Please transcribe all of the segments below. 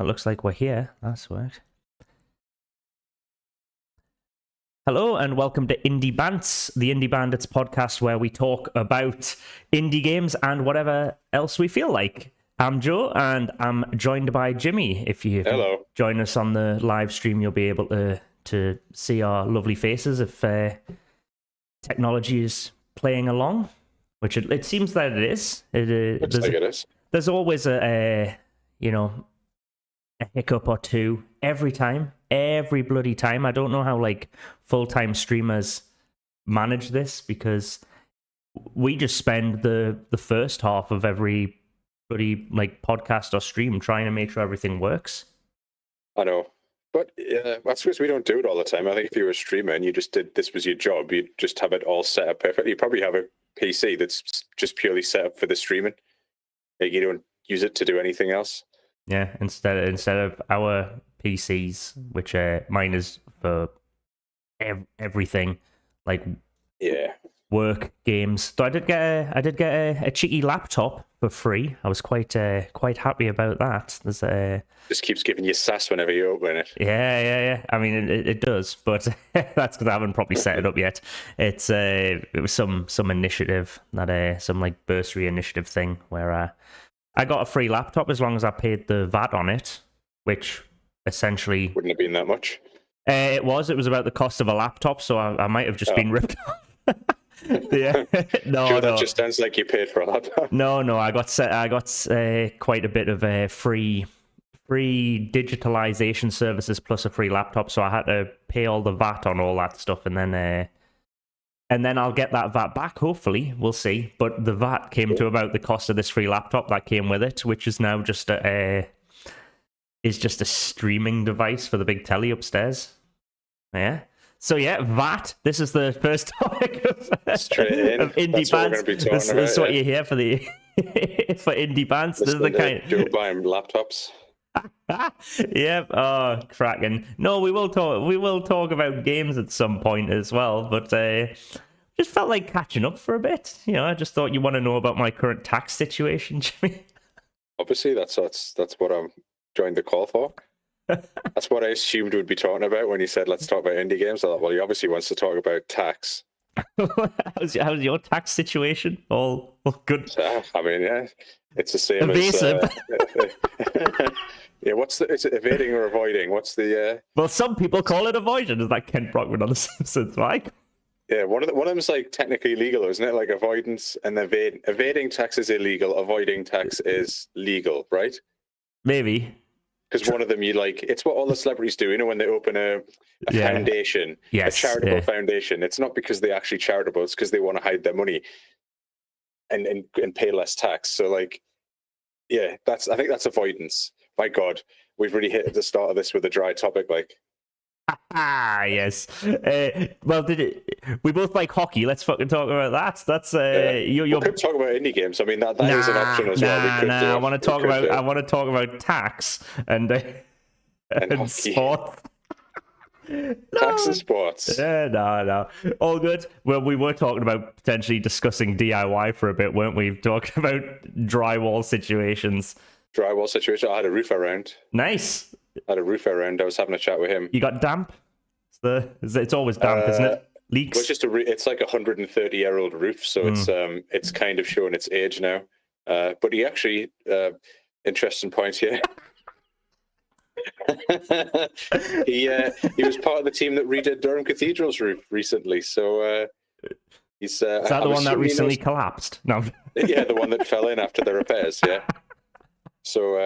It looks like we're here. That's worked. Hello and welcome to Indie Bants, the Indie Bandits podcast where we talk about indie games and whatever else we feel like. I'm Joe and I'm joined by Jimmy. If you Hello. join us on the live stream, you'll be able to see our lovely faces if technology is playing along, which it seems that it is. Looks like it is. There's always a hiccup or two every bloody time. I don't know how full-time streamers manage this, because we just spend the first half of every bloody podcast or stream trying to make sure everything works. I know, but that's because we don't do it all the time. I think if you were a streamer and you just did this was your job, you'd just have it all set up perfectly. You probably have a PC that's just purely set up for the streaming. You don't use it to do anything else. Yeah, instead of our PCs, which mine is for everything, work, games. So I did get a cheeky laptop for free. I was quite happy about that. There's just keeps giving you sass whenever you open it. Yeah. I mean, it does, but that's because I haven't probably set it up yet. It was some initiative, that some bursary initiative thing where I got a free laptop as long as I paid the VAT on it, which essentially wouldn't have been that much. It was about the cost of a laptop, so I might have just been ripped off. Yeah, no, that just sounds like you paid for a laptop. No, I got quite a bit of free digitalization services plus a free laptop, so I had to pay all the VAT on all that stuff, and then I'll get that VAT back, hopefully. We'll see. But the VAT came to about the cost of this free laptop that came with it, which is now just a streaming device for the big telly upstairs. Yeah. So yeah, VAT. This is the first topic of Indie Bants. This is what you hear for the for Indie Bants. This is the kind. Joe buying laptops. Yep. Oh, cracking. No, we will talk about games at some point as well, but just felt like catching up for a bit. I just thought you want to know about my current tax situation, Jimmy. Obviously, that's what I'm joined the call for. That's what I assumed we'd be talking about when you said let's talk about indie games. I thought, well, he obviously wants to talk about tax. How's your tax situation? All good? I mean, yeah, it's the same evasive. Yeah, is it evading or avoiding? What's the? Well, some people call it avoiding. Is that Ken Brockman on The Simpsons, right? Yeah, one of them's technically legal, isn't it? Like avoidance and evading tax is illegal. Avoiding tax is legal, right? Maybe. Because one of them, it's what all the celebrities do, when they open a foundation, a charitable foundation. It's not because they're actually charitable, it's because they want to hide their money and pay less tax. So, I think that's avoidance. My God, we've really hit at the start of this with a dry topic, yes. Well, we both like hockey. Let's fucking talk about that. That's we could talk about indie games. I mean, that is an option as well. I want to talk about tax and sports. Tax and sports. No. All good. Well, we were talking about potentially discussing DIY for a bit, weren't we? Talking about drywall situations. I had a roof around. Nice. I had a roof around. I was having a chat with him. You got damp? It's always damp, isn't it? Leaks. Well, it's like a 130-year-old roof, so it's kind of showing its age now. But he actually, interesting point here. He was part of the team that redid Durham Cathedral's roof recently. So he's. Is that the one that recently collapsed? No. Yeah, the one that fell in after the repairs. Yeah. So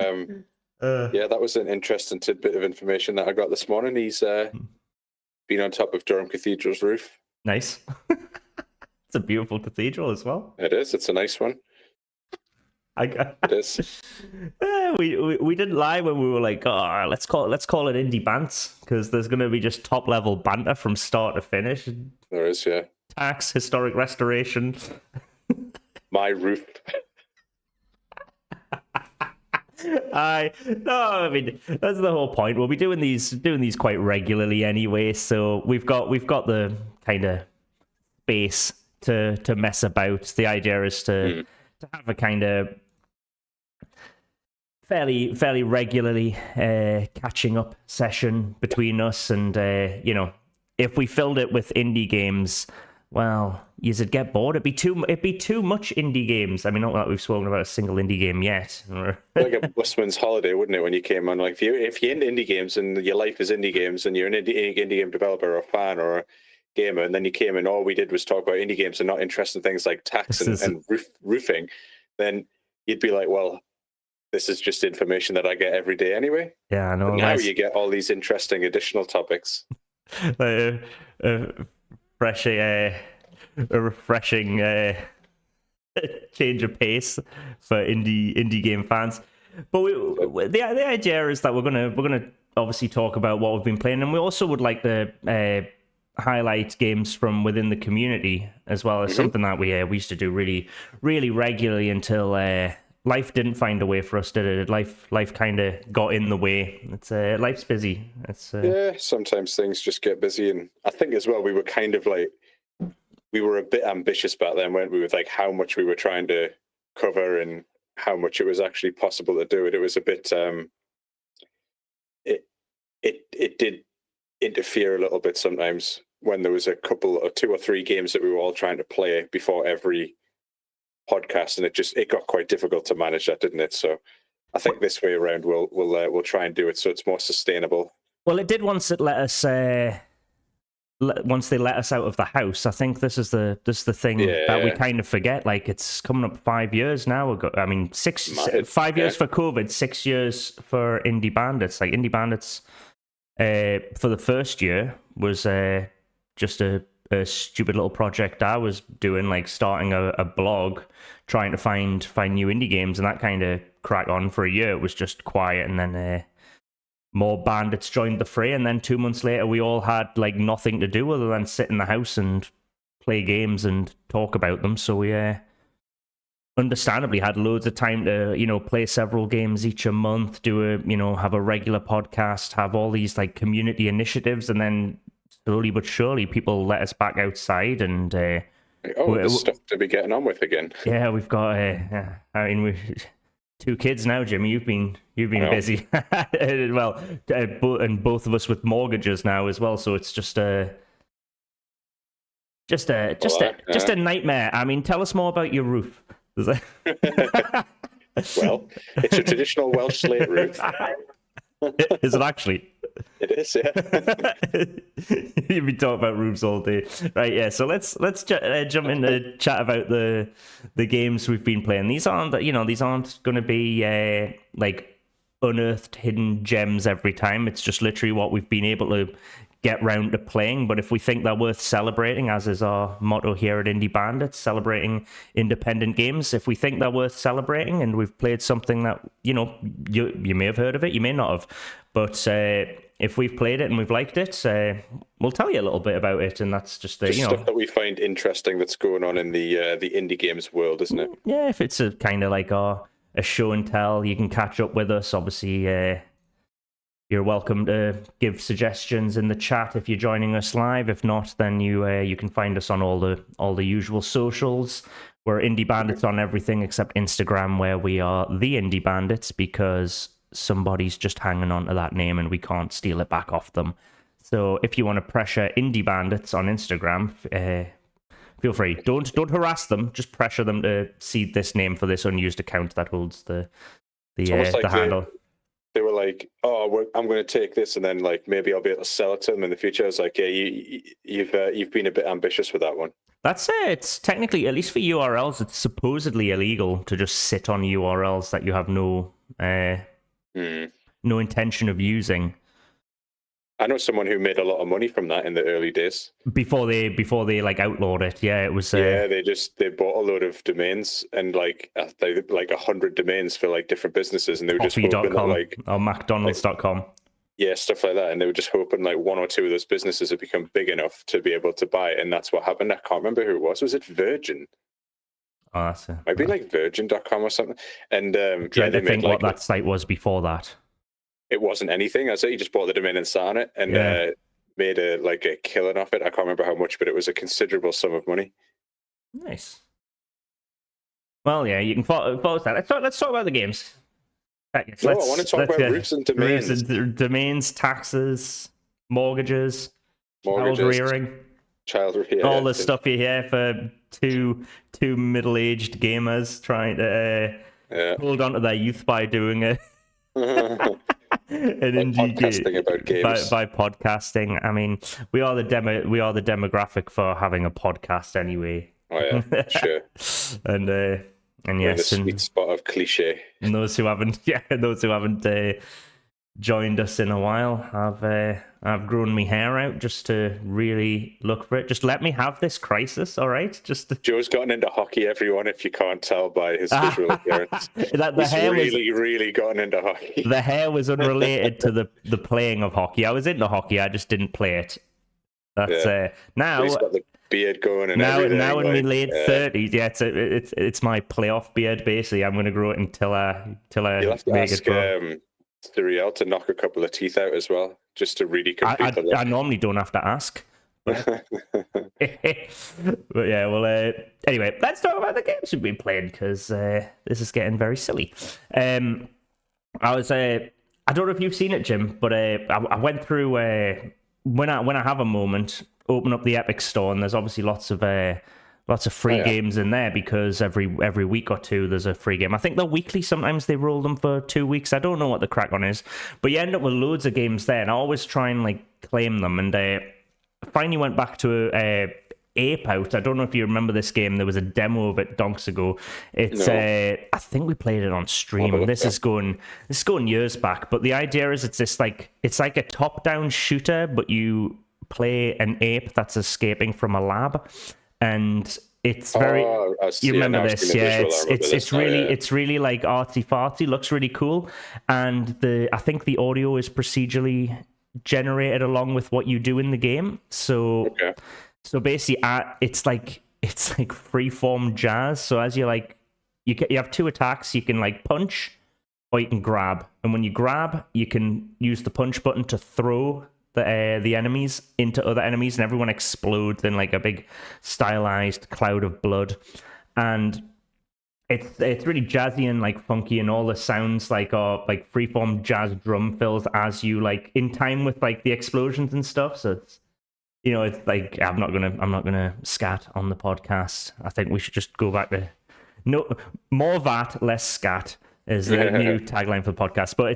that was an interesting tidbit of information that I got this morning. He's been on top of Durham Cathedral's roof. Nice. It's a beautiful cathedral as well. It is. It's a nice one. It is. We didn't lie when we were like, oh, let's call it Indie Bants, because there's going to be just top level banter from start to finish. There is, yeah. Tax, historic restoration. My roof. I mean, that's the whole point. We'll be doing these quite regularly anyway, so we've got the kind of space to mess about. The idea is to have a kind of fairly regularly catching up session between us, and if we filled it with indie games, well, you'd get bored. It'd be too much indie games. I mean, not that we've spoken about a single indie game yet. Like a busman's holiday, wouldn't it? When you came on, like if you're into indie games and your life is indie games, and you're an indie game developer or a fan or a gamer, and then you came and all we did was talk about indie games and not interested in things like tax and roofing, then you'd be like, well, this is just information that I get every day anyway. Yeah, I know. But now you get all these interesting additional topics. A refreshing change of pace for indie game fans. But the idea is that we're gonna obviously talk about what we've been playing, and we also would like to highlight games from within the community as well as something that we used to do really regularly until life didn't find a way for us, did it? Life kind of got in the way. It's life's busy. Yeah, sometimes things just get busy, and I think as well we were kind of like we were a bit ambitious back then, weren't we? With like how much we were trying to cover and how much it was actually possible to do it. It was a bit it did interfere a little bit sometimes when there was a couple or 2 or 3 games that we were all trying to play before every podcast, and it got quite difficult to manage that, didn't it? So I think this way around we'll try and do it so it's more sustainable. Well, it did once it let us once they let us out of the house. I think this is the thing that we kind of forget. Like, it's coming up 5 years now ago. I mean, 5 years for COVID, 6 years for Indie Bandits. Like, Indie Bandits for the first year was just a stupid little project I was doing, like starting a blog, trying to find new indie games, and that kind of cracked on for a year. It was just quiet, and then more bandits joined the fray, and then 2 months later we all had like nothing to do other than sit in the house and play games and talk about them. So we understandably had loads of time to play several games each a month, have a regular podcast, have all these like community initiatives, and then slowly but surely people let us back outside, and there's stuff to be getting on with again. Yeah, we've got we 2 kids now, Jimmy. You've been busy. Well, and both of us with mortgages now as well, so it's just a nightmare. I mean, tell us more about your roof. Well, it's a traditional Welsh slate roof. Is it actually? It is, yeah. You've been talking about roofs all day, right? Yeah. So let's jump into chat about the games we've been playing. These aren't going to be like unearthed hidden gems every time. It's just literally what we've been able to get round to playing. But if we think they're worth celebrating, as is our motto here at Indie Bandits, celebrating independent games. If we think they're worth celebrating, and we've played something that you may have heard of it, you may not have, but if we've played it and we've liked it, we'll tell you a little bit about it. And that's just stuff that we find interesting that's going on in the indie games world, isn't it? Yeah, if it's a kind of like a show and tell, you can catch up with us. Obviously, you're welcome to give suggestions in the chat if you're joining us live. If not, then you can find us on all the usual socials. We're Indie Bandits on everything except Instagram, where we are the Indie Bandits, because somebody's just hanging on to that name and we can't steal it back off them. So if you want to pressure Indie Bandits on Instagram, feel free. Don't harass them. Just pressure them to see this name for this unused account that holds the handle. They were like, "Oh, I'm going to take this, and then like maybe I'll be able to sell it to them in the future." I was like, "Yeah, you've been a bit ambitious with that one." That's it. It's technically, at least for URLs, it's supposedly illegal to just sit on URLs that you have no intention of using. I know someone who made a lot of money from that in the early days. Before they like outlawed it, yeah, it was. They bought a load of domains, and like 100 domains for like different businesses, and they were just hoping that, like, or McDonald's.com. Yeah, stuff like that, and they were just hoping like 1 or 2 of those businesses had become big enough to be able to buy it, and that's what happened. I can't remember who it was. Was it Virgin? Oh, that's it. Might be like Virgin.com or something. And they think what that site was before that. It wasn't anything. I said he just bought the domain and sat on it, and made a killing off it. I can't remember how much, but it was a considerable sum of money. Nice. Well, yeah, you can follow that. Let's talk about the games. I want to talk about roofs and domains. Roofs and domains, taxes, mortgages, child rearing, all the stuff you hear for two middle-aged gamers trying to hold on to their youth by doing it. Podcasting about games. By podcasting. I mean, we are the demographic for having a podcast anyway. Oh yeah, sure. And yes, the sweet spot of cliche. And those who haven't joined us in a while, I've grown my hair out just to really look for it. Just let me have this crisis, all right? Joe's gotten into hockey, everyone, if you can't tell by his visual appearance. Really gotten into hockey. The hair was unrelated to the playing of hockey. I was into hockey, I just didn't play it. That's now. He's got the beard going and now, everything. Now in my late 30s, it's my playoff beard. Basically, I'm going to grow it until I You'll have to make ask, it grow. Cyril to knock a couple of teeth out as well, just to really complete the look. I normally don't have to ask. But yeah, well, anyway, let's talk about the games we've been playing, because this is getting very silly. I don't know if you've seen it, Jim, but I went through when I have a moment, open up the Epic Store, and there's obviously lots of free games in there, because every week or two there's a free game. I think they're weekly. Sometimes they roll them for 2 weeks. I don't know what the crack on is, but you end up with loads of games there, and I always try and claim them. And I finally went back to Ape Out. I don't know if you remember this game. There was a demo of it donks ago. It's I think we played it on stream. This is going years back. But the idea is it's like a top-down shooter, but you play an ape that's escaping from a lab. And it's very. You remember this? Yeah, it's really like artsy fartsy. Looks really cool, and I think the audio is procedurally generated along with what you do in the game. So basically, it's like freeform jazz. So as you have two attacks. You can punch, or you can grab. And when you grab, you can use the punch button to throw the enemies into other enemies, and everyone explodes in a big stylized cloud of blood. And it's really jazzy and funky, and all the sounds are freeform jazz drum fills as you in time with the explosions and stuff. So it's it's I'm not gonna scat on the podcast. I think we should just go back to more VAT, less scat is the new tagline for the podcast. But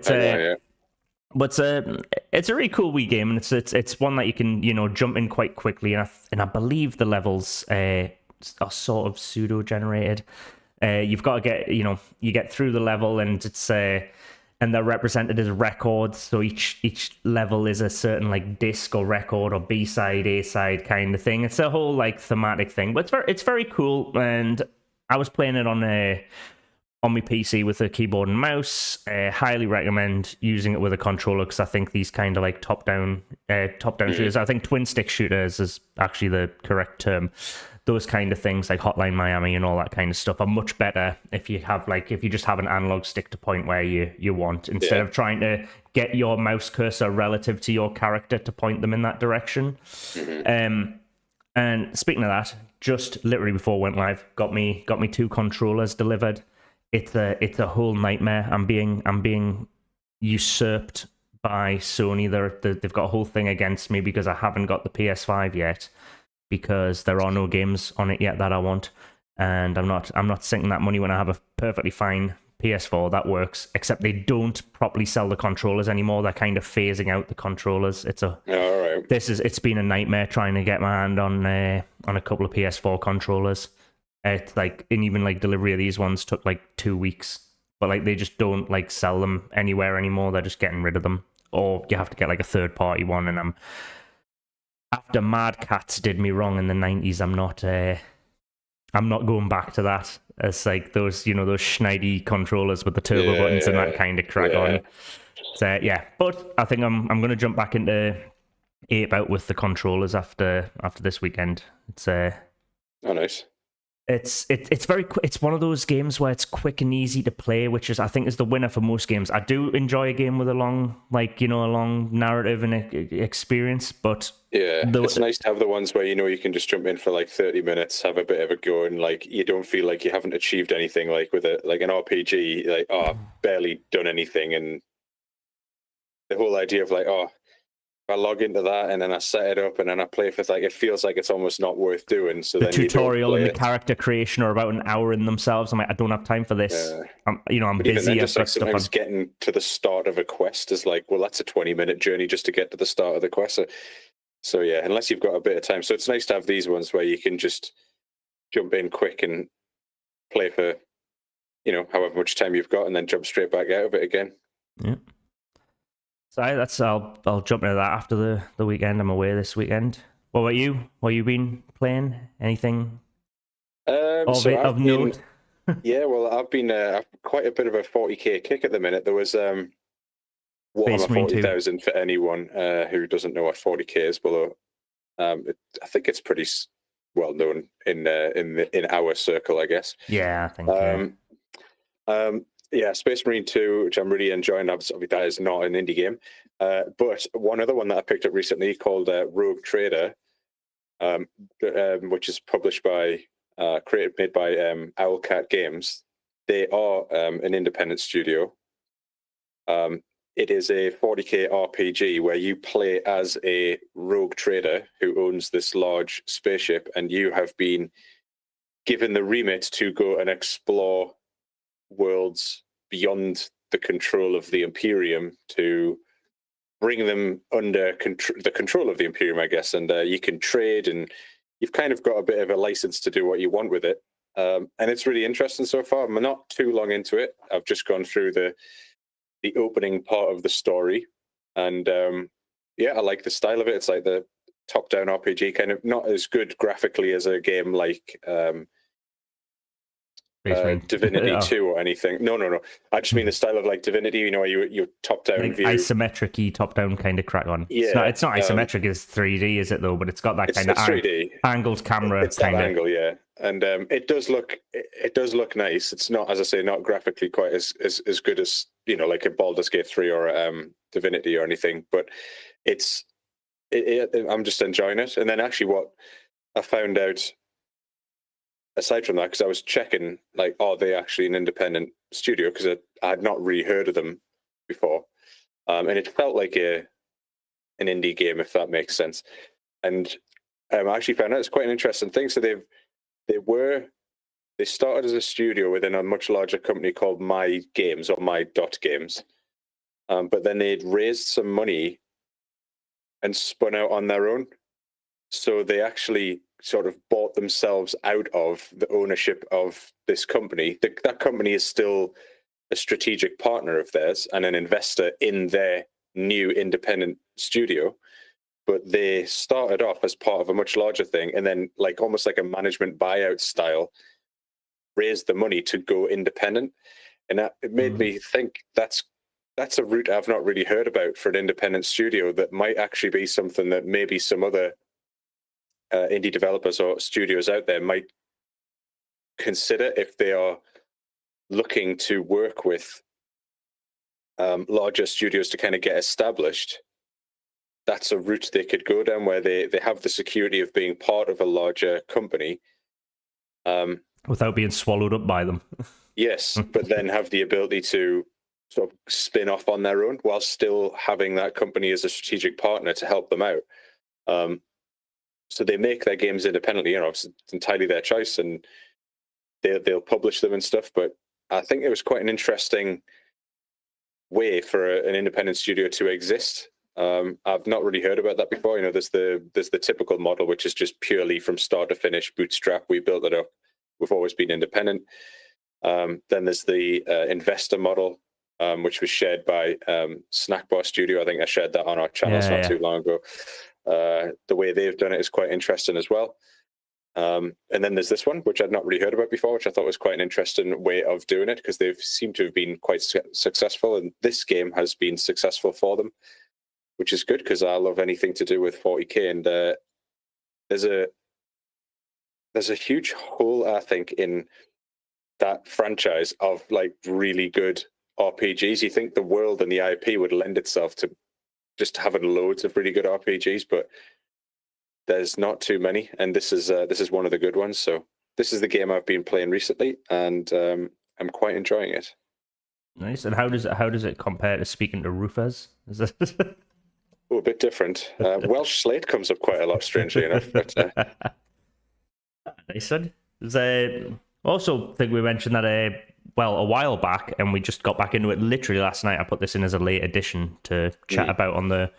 it's a really cool wee game, and it's one that you can jump in quite quickly, and I believe the levels are sort of pseudo generated. You've got to get you get through the level, and it's and they're represented as records. So each level is a certain disc or record or B-side, A-side kind of thing. It's a whole thematic thing, but it's very cool. And I was playing it on my PC with a keyboard and mouse. Highly recommend using it with a controller, because I think these kind of top-down shooters, I think twin stick shooters is actually the correct term. Those kind of things like Hotline Miami and all that kind of stuff are much better if you have if you just have an analog stick to point where you want, instead of trying to get your mouse cursor relative to your character to point them in that direction. And speaking of that, just literally before I went live, got me 2 controllers delivered. It's a whole nightmare. I'm being usurped by Sony. They've got a whole thing against me because I haven't got the PS5 yet, because there are no games on it yet that I want, and I'm not sinking that money when I have a perfectly fine PS4 that works. Except they don't properly sell the controllers anymore. They're kind of phasing out the controllers. It's been a nightmare trying to get my hand on a couple of PS4 controllers. It's and even delivery of these ones took 2 weeks, but they just don't sell them anywhere anymore. They're just getting rid of them, or you have to get a third party one. And after Mad Catz did me wrong in the 90s, I'm not going back to that. It's those those schneidi controllers with the turbo buttons and that kind of crack on. So but I think I'm going to jump back into Ape Out with the controllers after this weekend. It's nice. It's it's one of those games where it's quick and easy to play, which is I think is the winner for most games. I do enjoy a game with a long a long narrative and experience, but it's nice to have the ones where you can just jump in for like 30 minutes, have a bit of a go, and like you don't feel like you haven't achieved anything. Like with an RPG, like I've barely done anything, and the whole idea of like I log into that and then I set it up and then I play for it feels like it's almost not worth doing. So the tutorial and the character creation are about an hour in themselves. I'm like, I don't have time for this. I'm busy. Even then, just like sometimes getting to the start of a quest is like, well, that's a 20-minute journey just to get to the start of the quest. So yeah, unless you've got a bit of time. So it's nice to have these ones where you can just jump in quick and play for, however much time you've got and then jump straight back out of it again. Yeah. So I'll jump into that after the weekend. I'm away this weekend. What about you? What you been playing? Anything of note? Yeah, well, I've been quite a bit of a 40k kick at the minute. There was Warhammer 40,000 for anyone who doesn't know what 40k is. Below, I think it's pretty well known in our circle, I guess. Yeah, I think. Yeah, Space Marine 2, which I'm really enjoying. Obviously, that is not an indie game. But one other one that I picked up recently called Rogue Trader, which is made by Owlcat Games. They are an independent studio. It is a 40k RPG where you play as a rogue trader who owns this large spaceship, and you have been given the remit to go and explore worlds beyond the control of the Imperium to bring them under the control of the Imperium, I guess. And you can trade, and you've kind of got a bit of a license to do what you want with it. And it's really interesting so far. I'm not too long into it. I've just gone through the opening part of the story, and I like the style of it. It's like the top-down RPG, kind of not as good graphically as a game like Divinity 2 or anything. No. I just mean the style of like Divinity, your top-down like view. Isometric-y top-down kind of crack on. Yeah. It's not isometric, it's 3D, is it though? But it's got that kind of 3D. Angled camera. It's that angle, yeah. And it does look nice. It's not, as I say, not graphically quite as good as, like a Baldur's Gate 3 or Divinity or anything, but I'm just enjoying it. And then actually what I found out, aside from that, because I was checking, like, are they actually an independent studio? Because I had not really heard of them before. And it felt like an indie game, if that makes sense. And I actually found out it's quite an interesting thing. So they started as a studio within a much larger company called My Games, or My Games. But then they'd raised some money and spun out on their own. So they actually sort of bought themselves out of the ownership of this company. That company is still a strategic partner of theirs and an investor in their new independent studio. But they started off as part of a much larger thing, and then like almost like a management buyout style, raised the money to go independent. And it made me think that's a route I've not really heard about for an independent studio that might actually be something that maybe some other indie developers or studios out there might consider if they are looking to work with larger studios to kind of get established. That's a route they could go down, where they have the security of being part of a larger company. Without being swallowed up by them. Yes, but then have the ability to sort of spin off on their own while still having that company as a strategic partner to help them out. So they make their games independently, it's entirely their choice, and they'll publish them and stuff. But I think it was quite an interesting way for an independent studio to exist. I've not really heard about that before. There's the typical model, which is just purely from start to finish, bootstrap. We built it up. We've always been independent. Then there's the investor model, which was shared by Snackbar Studio. I think I shared that on our channels not too long ago. The way they've done it is quite interesting as well. And then there's this one, which I'd not really heard about before, which I thought was quite an interesting way of doing it, because they've seemed to have been quite successful, and this game has been successful for them, which is good because I love anything to do with 40k. And there's there's a huge hole, I think, in that franchise of like really good RPGs. You think the world and the IP would lend itself to just having loads of really good RPGs, but there's not too many, and this is one of the good ones. So this is the game I've been playing recently, and I'm quite enjoying it. Nice. And how does it compare to Speaking to Roofers? Is it a bit different? Welsh Slate comes up quite a lot, strangely enough. But nice one. Also think we mentioned that a while back, and we just got back into it literally last night. I put this in as a late addition to chat about on the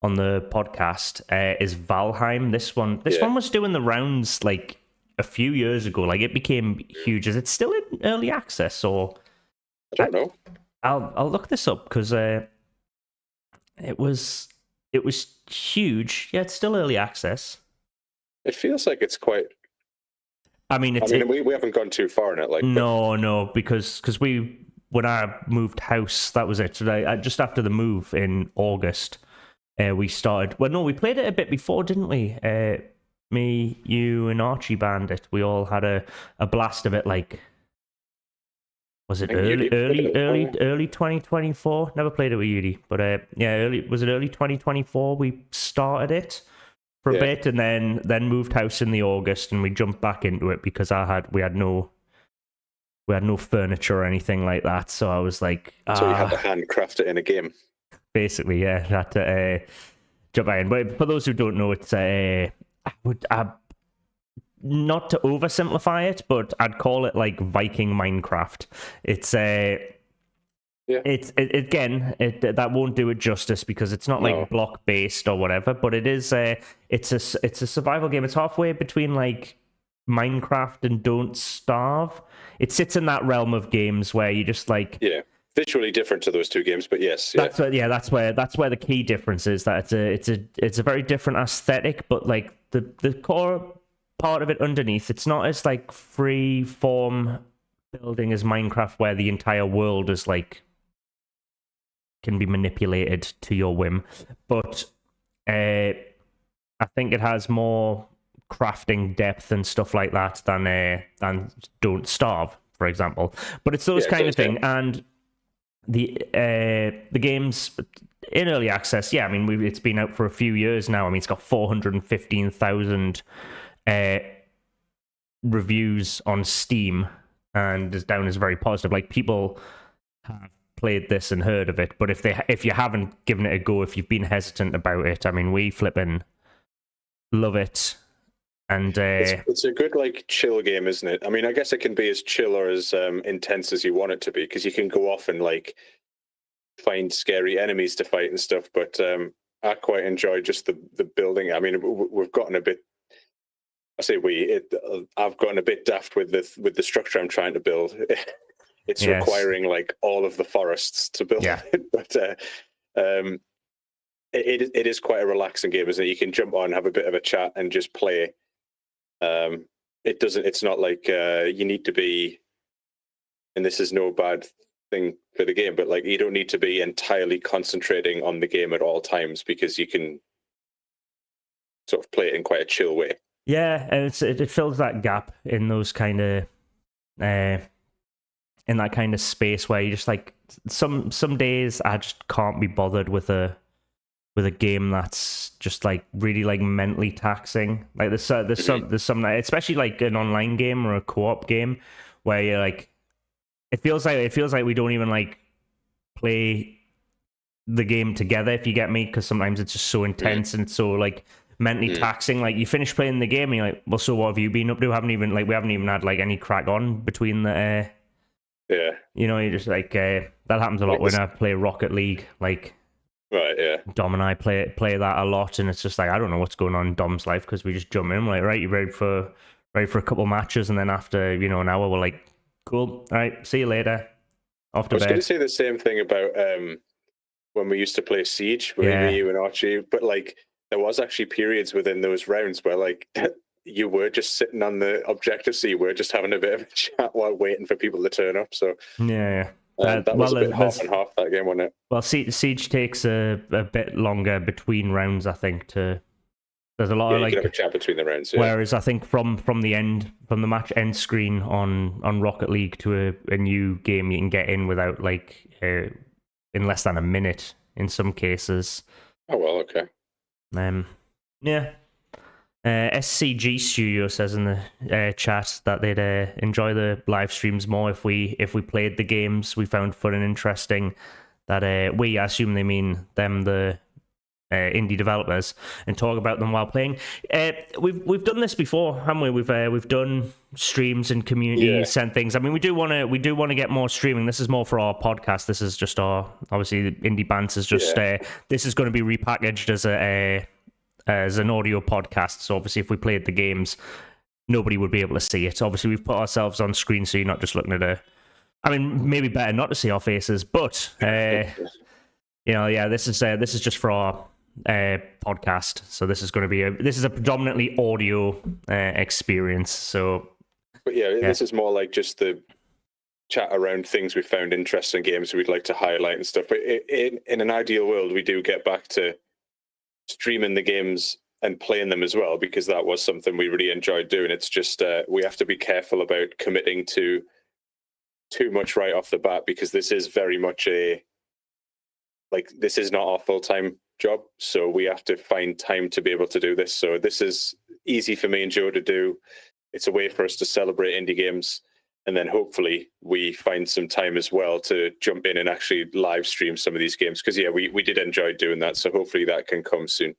podcast. Is Valheim. This one was doing the rounds like a few years ago. Like it became huge. Is it still in early access, or I don't know. I'll look this up because it was huge. Yeah, it's still early access. It feels like it's quite. We haven't gone too far in it. Like no, because when I moved house, that was it. So just after the move in August, we started. Well, no, we played it a bit before, didn't we? Me, you, and Archie Bandit. We all had a blast of it. Like, was it early 2024? Never played it with Yudi, but was it early 2024? We started it for a bit, and then moved house in the August, and we jumped back into it because we had no furniture or anything like that. So I was like, so you had to handcraft it in a game, basically. Yeah, had to jump back in. But for those who don't know, it's not to oversimplify it, but I'd call it like Viking Minecraft. It's that won't do it justice because it's not like block based or whatever, but it is it's a survival game. It's halfway between like Minecraft and Don't Starve. It sits in that realm of games where you just like visually different to those two games, but yes, that's where the key difference is, that it's a very different aesthetic, but like the core part of it underneath, it's not as like free form building as Minecraft, where the entire world is like can be manipulated to your whim, but I think it has more crafting depth and stuff like that than Don't Starve, for example. But it's those kind of thing, and the game's in early access. Yeah, I mean it's been out for a few years now. I mean it's got 415,000 reviews on Steam, and is down as very positive. Like people have played this and heard of it, but if you haven't given it a go, if you've been hesitant about it, I mean we flipping love it. And it's a good like chill game, isn't it? I mean, I guess it can be as chill or as intense as you want it to be, because you can go off and like find scary enemies to fight and stuff. But I quite enjoy just the building. I mean, we've gotten a bit. I've gotten a bit daft with the structure I'm trying to build. It's requiring like all of the forests to build it, but it is quite a relaxing game, isn't it? You can jump on, have a bit of a chat, and just play. It's not like you need to be, and this is no bad thing for the game, but like you don't need to be entirely concentrating on the game at all times, because you can sort of play it in quite a chill way. Yeah, and it fills that gap in those kind of in that kind of space where you just like some days I just can't be bothered with a game that's just like really like mentally taxing. Like there's some especially like an online game or a co-op game where you're like it feels like we don't even like play the game together, if you get me, because sometimes it's just so intense and so like mentally taxing. Like you finish playing the game and you're like, well, so what have you been up to? We haven't even had like any crack on between the you're just like that happens a lot when I play Rocket League, like right, yeah. Dom and I play that a lot, and it's just like I don't know what's going on in Dom's life, because we just jump in, like, right, you ready for a couple matches, and then after an hour we're like, cool, all right, see you later, off to bed. I was going to say the same thing about when we used to play Siege with me, you and Archie, but like there was actually periods within those rounds where like you were just sitting on the objective, so you were just having a bit of a chat while waiting for people to turn up. So that was a bit half and half, that game, wasn't it? Well, Siege takes a bit longer between rounds, I think, to There's a lot of you like can have a chat between the rounds. Yeah. Whereas I think from the match end screen on Rocket League to a new game, you can get in without like in less than a minute in some cases. Oh well, okay. Yeah. SCG Studio says in the chat that they'd enjoy the live streams more if we played the games we found fun and interesting. That I assume they mean them, the indie developers, and talk about them while playing. We've done this before, haven't we? We've done streams and communities and things. I mean, we do want to get more streaming. This is more for our podcast. This is just our, obviously, Indie Bants is just this is going to be repackaged as an audio podcast. So obviously, if we played the games, nobody would be able to see it. Obviously, we've put ourselves on screen, so you're not just looking at I mean, maybe better not to see our faces, but this is just for our podcast. So this is going to be a predominantly audio experience. So, but this is more like just the chat around things we found interesting, games we'd like to highlight and stuff. But in an ideal world, we do get back to streaming the games and playing them as well, because that was something we really enjoyed doing. It's just we have to be careful about committing to too much right off the bat, because this is very much this is not our full-time job, so we have to find time to be able to do this. So this is easy for me and Joe to do. It's a way for us to celebrate indie games, and then hopefully we find some time as well to jump in and actually live stream some of these games, because we did enjoy doing that, so hopefully that can come soon.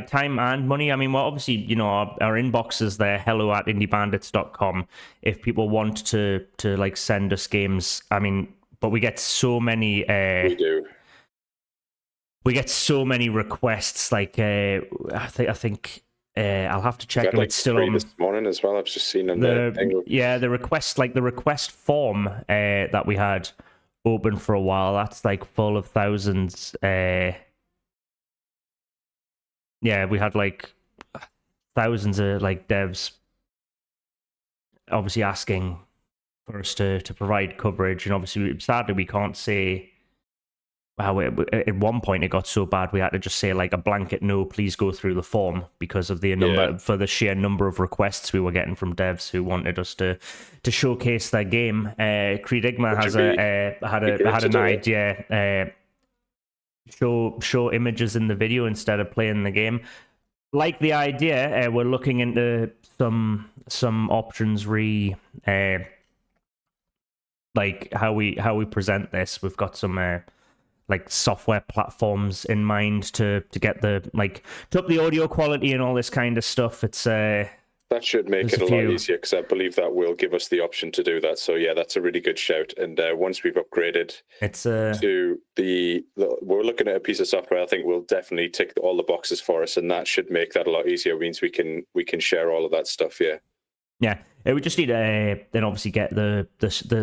Time and money. I mean, well, obviously, our inbox is there, hello@indiebandits.com. If people want to like send us games, I mean, but we get so many. We do. We get so many requests. Like, I think I'll have to check if it's still on this morning as well. I've just seen on the request form that we had open for a while. That's like full of thousands. We had like thousands of like devs obviously asking for us to provide coverage, and obviously sadly we can't say how at one point it got so bad we had to just say like a blanket no, please go through the form, because of the number for the sheer number of requests we were getting from devs who wanted us to showcase their game. Creedigma has had an idea. Show images in the video instead of playing the game. Like the idea, we're looking into some options like how we present this. We've got some like software platforms in mind to get to up the audio quality and all this kind of stuff. It's that should make it a lot easier, because I believe that will give us the option to do that. So that's a really good shout. And once we've upgraded to we're looking at a piece of software, I think will definitely tick all the boxes for us, and that should make that a lot easier. It means we can share all of that stuff. Yeah, it would just need to then obviously get the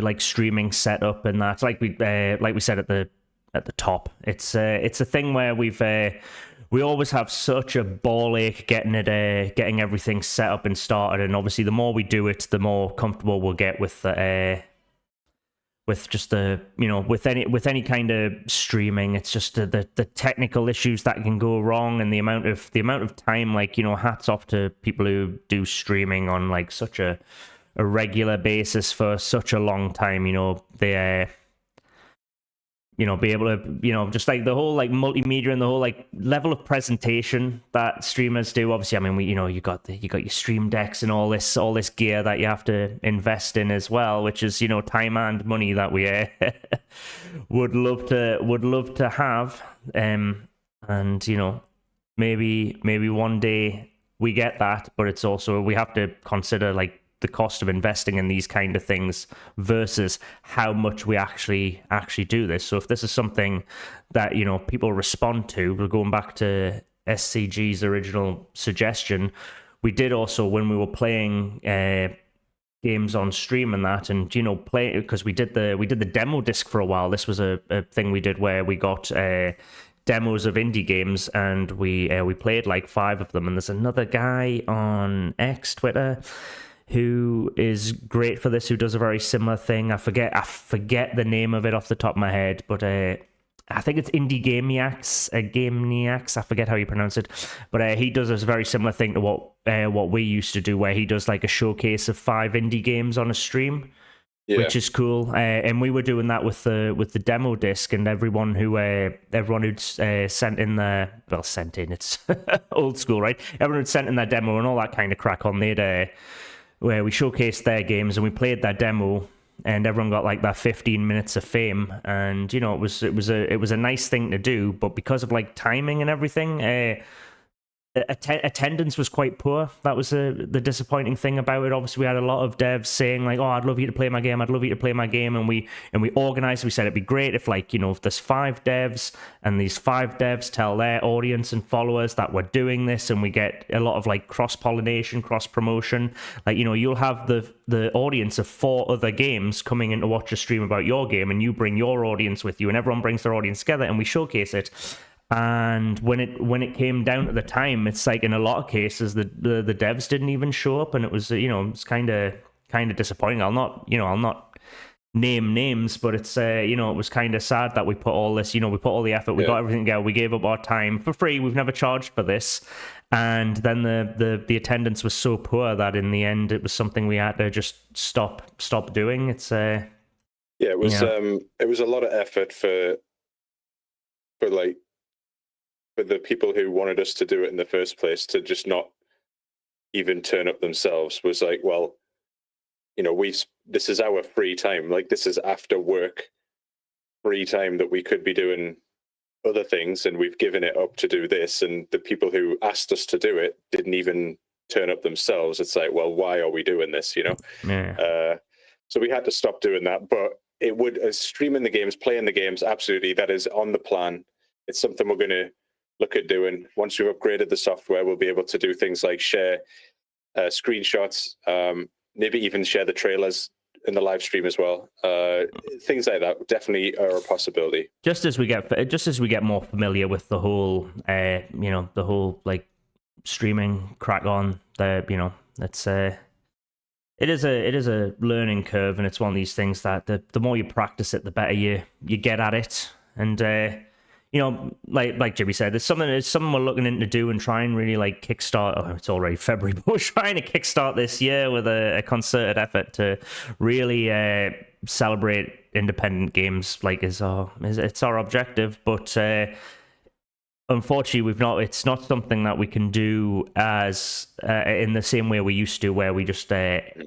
like streaming set up, and that's like we said at the top. It's a thing where we always have such a ball ache getting everything set up and started, and obviously the more we do it, the more comfortable we'll get with just the with any kind of streaming. It's just the technical issues that can go wrong, and the amount of time, hats off to people who do streaming on like such a regular basis for such a long time. They be able to, just like the whole like multimedia and the whole like level of presentation that streamers do. Obviously, I mean, you got your stream decks and all this gear that you have to invest in as well, which is, time and money that we would love to have. And, maybe one day we get that, but it's also, we have to consider like the cost of investing in these kind of things versus how much we actually do this. So if this is something that people respond to, we're going back to SCG's original suggestion. We did also, when we were playing games on stream and that, and play, because we did the demo disc for a while. This was a thing we did where we got demos of indie games, and we played like 5 of them. And there's another guy on Twitter who is great for this, who does a very similar thing. I forget the name of it off the top of my head, but I think it's Indie Gameniacs. I forget how you pronounce it, but he does a very similar thing to what we used to do, where he does like a showcase of 5 indie games on a stream, which is cool. And we were doing that with the demo disc, and everyone who'd sent in it's old school, right? Everyone who'd sent in their demo and all that kind of crack on. They'd where we showcased their games and we played their demo. And everyone got like that 15 minutes of fame, and you know it was a nice thing to do, but because of like timing and everything, attendance was quite poor. That was the disappointing thing about it. Obviously, we had a lot of devs saying like, "Oh, I'd love you to play my game. I'd love you to play my game." And we organized. We said it'd be great if like if there's 5 devs and these 5 devs tell their audience and followers that we're doing this, and we get a lot of like cross pollination, cross promotion. Like you'll have the audience of 4 other games coming in to watch a stream about your game, and you bring your audience with you, and everyone brings their audience together, and we showcase it. And when it came down to the time, it's like in a lot of cases the devs didn't even show up, and it was it's kind of disappointing. I'll not name names, but it's it was kind of sad that we put all this, we put all the effort, we got everything together, we gave up our time for free, we've never charged for this, and then the attendance was so poor that in the end it was something we had to just stop doing. It's it was a lot of effort for the people who wanted us to do it in the first place to just not even turn up themselves. Was like, well, this is our free time. Like, this is after work free time that we could be doing other things, and we've given it up to do this. And the people who asked us to do it didn't even turn up themselves. It's like, well, why are we doing this? Yeah. So we had to stop doing that. But it would streaming the games, playing the games, absolutely, that is on the plan. It's something we're going to look at doing. Once we've upgraded the software, we'll be able to do things like share screenshots, maybe even share the trailers in the live stream as well. Things like that definitely are a possibility. Just as we get more familiar with the whole, the whole like streaming crack on, it's it is a learning curve, and it's one of these things that the more you practice it, the better you get at it. And like Jimmy said, it's something we're looking into do and try and really like kickstart. Oh, it's already February, but we're trying to kickstart this year with a concerted effort to really celebrate independent games. Like it's our objective, but unfortunately it's not something that we can do as in the same way we used to, where we just every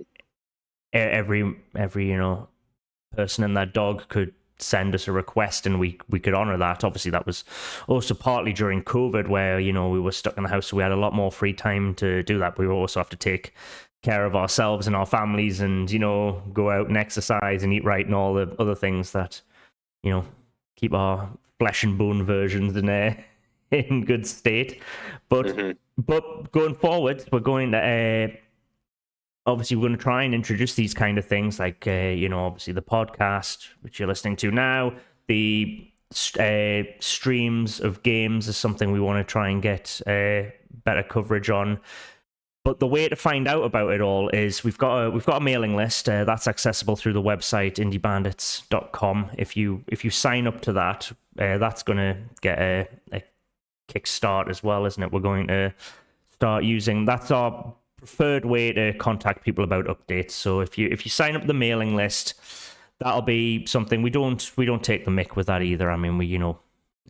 person and their dog could send us a request and we could honor that. Obviously that was also partly during COVID, where we were stuck in the house, so we had a lot more free time to do that. We also have to take care of ourselves and our families, and go out and exercise and eat right and all the other things that keep our flesh and bone versions in good state. But but going forward, we're going to obviously we're going to try and introduce these kind of things, like obviously the podcast which you're listening to now, the streams of games is something we want to try and get better coverage on. But the way to find out about it all is we've got a mailing list that's accessible through the website indiebandits.com. If you sign up to that, that's going to get a kickstart as well, isn't it? We're going to start using, that's our preferred way to contact people about updates. So if you sign up the mailing list, that'll be something. We don't take the mick with that either. I mean,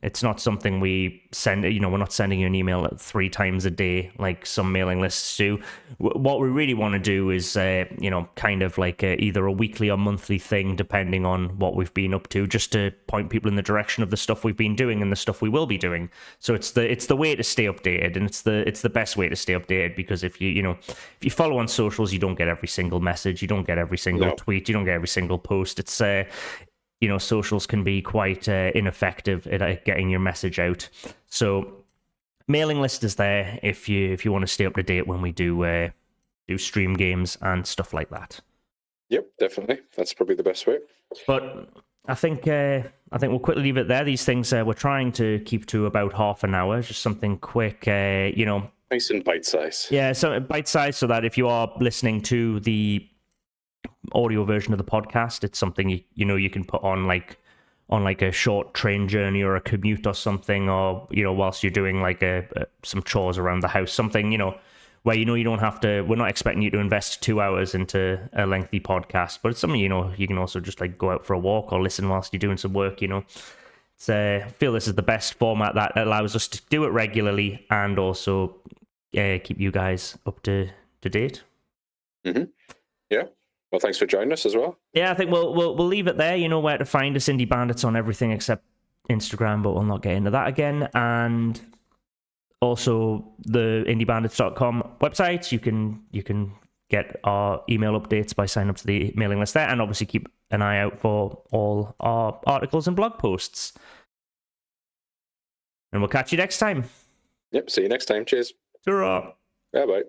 it's not something we send, we're not sending you an email 3 times a day like some mailing lists do. What we really want to do is, kind of like either a weekly or monthly thing, depending on what we've been up to, just to point people in the direction of the stuff we've been doing and the stuff we will be doing. So it's the way to stay updated, and it's the best way to stay updated, because if you follow on socials, you don't get every single message, you don't get every single tweet, you don't get every single post. It's socials can be quite ineffective at getting your message out. So mailing list is there if you want to stay up to date when we do stream games and stuff like that. Yep, definitely. That's probably the best way. But I think we'll quickly leave it there. These things we're trying to keep to about half an hour, just something quick, nice and bite size. Yeah, so bite size, so that if you are listening to the audio version of the podcast, it's something you can put on like on like a short train journey or a commute or something, or whilst you're doing like some chores around the house, something where you don't have to. We're not expecting you to invest 2 hours into a lengthy podcast, but it's something you can also just like go out for a walk or listen whilst you're doing some work. I feel this is the best format that allows us to do it regularly and also keep you guys up to date. Mm-hmm. Yeah. Well, thanks for joining us as well. Yeah, I think we'll leave it there. You know where to find us, Indie Bandits, on everything except Instagram, but we'll not get into that again. And also the indiebandits.com website. You can get our email updates by signing up to the mailing list there, and obviously keep an eye out for all our articles and blog posts. And we'll catch you next time. Yep, see you next time. Cheers. Ta-ra. Bye-bye.